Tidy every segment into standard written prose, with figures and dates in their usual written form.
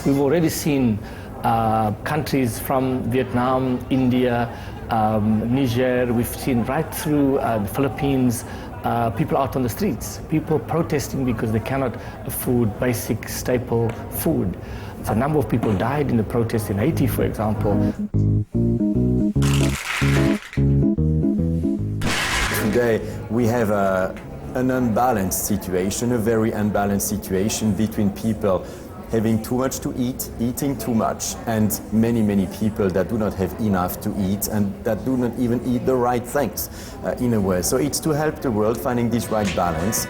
We've already seen countries from Vietnam, India, Niger, we've seen right through the Philippines, people out on the streets, people protesting because they cannot afford basic staple food. A number of people died in the protest in Haiti, for example. Today we have an unbalanced situation, a very unbalanced situation between people having too much to eat, eating too much, and many people that do not have enough to eat and that do not even eat the right things in a way. So it's to help the world finding this right balance.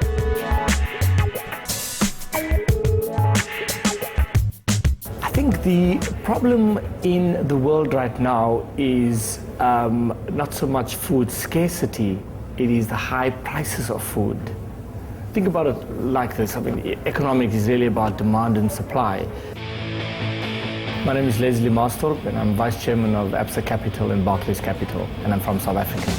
I think the problem in the world right now is not so much food scarcity, it is the high prices of food. Think about it like this. I mean, economics is really about demand and supply. My name is Leslie Maasdorp, and I'm Vice Chairman of Barclays Capital and Barclays Capital, and I'm from South Africa.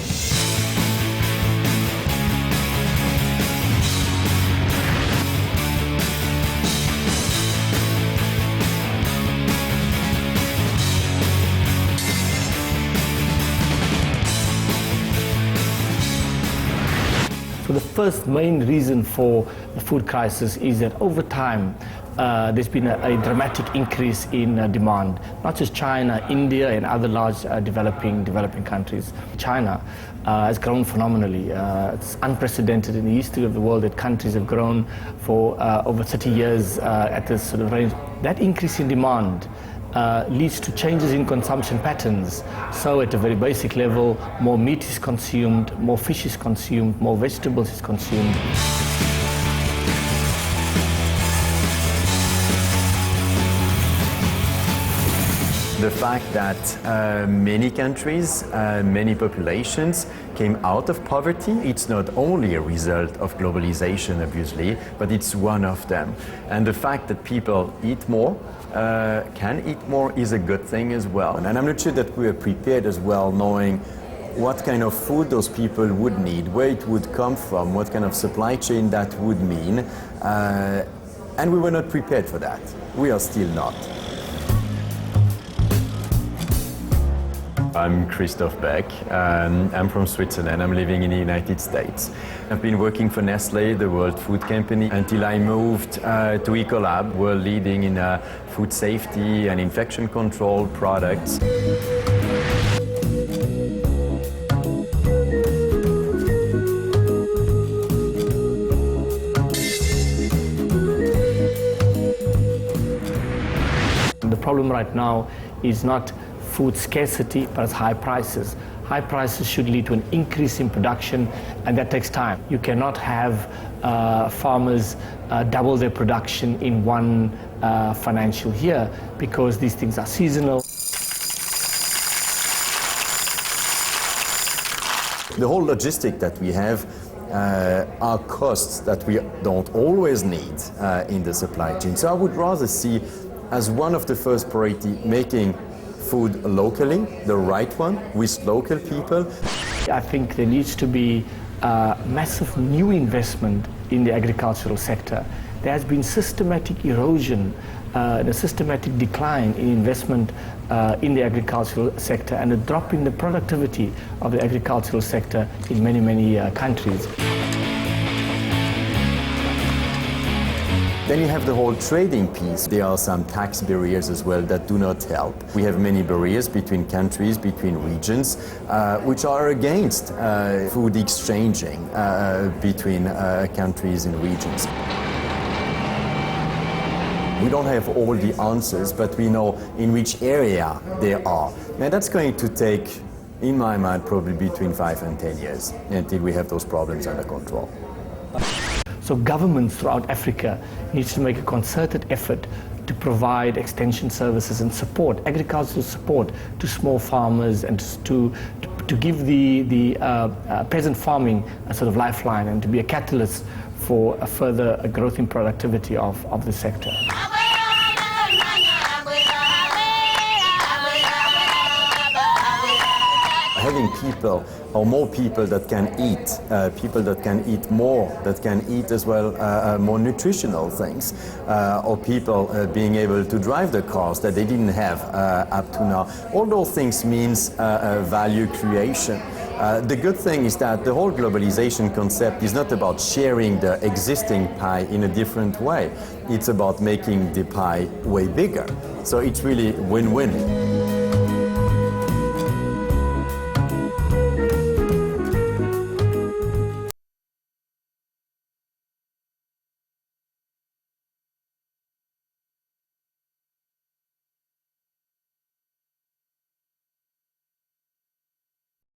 So the first main reason for the food crisis is that over time there's been a dramatic increase in demand. Not just China, India and other large developing countries. China has grown phenomenally. It's unprecedented in the history of the world that countries have grown for over 30 years at this sort of range. That increase in demand leads to changes in consumption patterns. So at a very basic level, more meat is consumed, more fish is consumed, more vegetables is consumed. The fact that many countries, many populations came out of poverty, it's not only a result of globalization, obviously, but it's one of them. And the fact that people eat more, can eat more, is a good thing as well. And I'm not sure that we are prepared as well, knowing what kind of food those people would need, where it would come from, what kind of supply chain that would mean. And we were not prepared for that. We are still not. I'm Christoph Beck. I'm from Switzerland. I'm living in the United States. I've been working for Nestlé, the world food company, until I moved to Ecolab. We're leading in food safety and infection control products. The problem right now is not food scarcity, but it's high prices. High prices should lead to an increase in production, and that takes time. You cannot have farmers double their production in one financial year because these things are seasonal. The whole logistic that we have are costs that we don't always need in the supply chain. So I would rather see as one of the first priority making food locally, the right one, with local people. I think there needs to be massive new investment in the agricultural sector. There has been systematic erosion and a systematic decline in investment in the agricultural sector and a drop in the productivity of the agricultural sector in many countries. Then you have the whole trading piece. There are some tax barriers as well that do not help. We have many barriers between countries, between regions, which are against food exchanging between countries and regions. We don't have all the answers, but we know in which area they are. Now that's going to take, in my mind, probably between 5 and 10 years until we have those problems under control. So governments throughout Africa needs to make a concerted effort to provide extension services and support, agricultural support to small farmers and to give the peasant farming a sort of lifeline and to be a catalyst for a further growth in productivity of the sector. having people or more people that can eat, people that can eat more, that can eat as well more nutritional things, or people being able to drive the cars that they didn't have up to now. All those things means value creation. The good thing is that the whole globalization concept is not about sharing the existing pie in a different way. It's about making the pie way bigger. So it's really win-win.